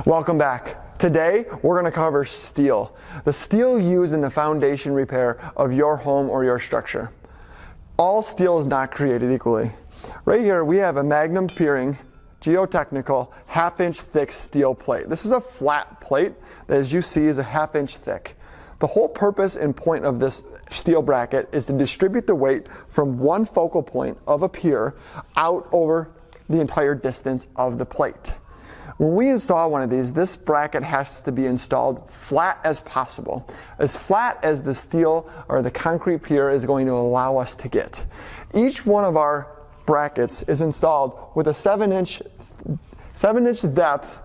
Welcome back. Today, we're going to cover steel. The steel used in the foundation repair of your home or your structure. All steel is not created equally. Right here, we have a Magnum Piering geotechnical 1/2-inch thick steel plate. This is a flat plate that, as you see, is a 1/2-inch thick. The whole purpose and point of this steel bracket is to distribute the weight from one focal point of a pier out over the entire distance of the plate. When we install one of these, this bracket has to be installed flat as possible, as flat as the steel or the concrete pier is going to allow us to get. Each one of our brackets is installed with a 7-inch depth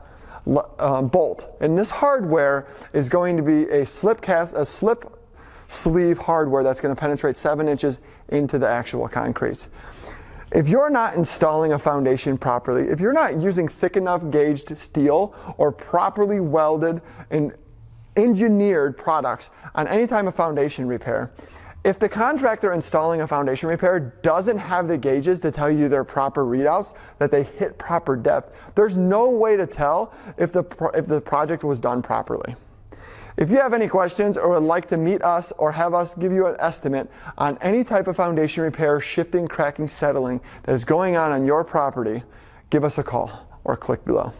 bolt, and this hardware is going to be a slip sleeve hardware that's going to penetrate 7 inches into the actual concrete. If you're not installing a foundation properly, if you're not using thick enough gauged steel or properly welded and engineered products on any type of foundation repair, if the contractor installing a foundation repair doesn't have the gauges to tell you their proper readouts, that they hit proper depth, there's no way to tell if the project was done properly. If you have any questions or would like to meet us or have us give you an estimate on any type of foundation repair, shifting, cracking, settling that is going on your property, give us a call or click below.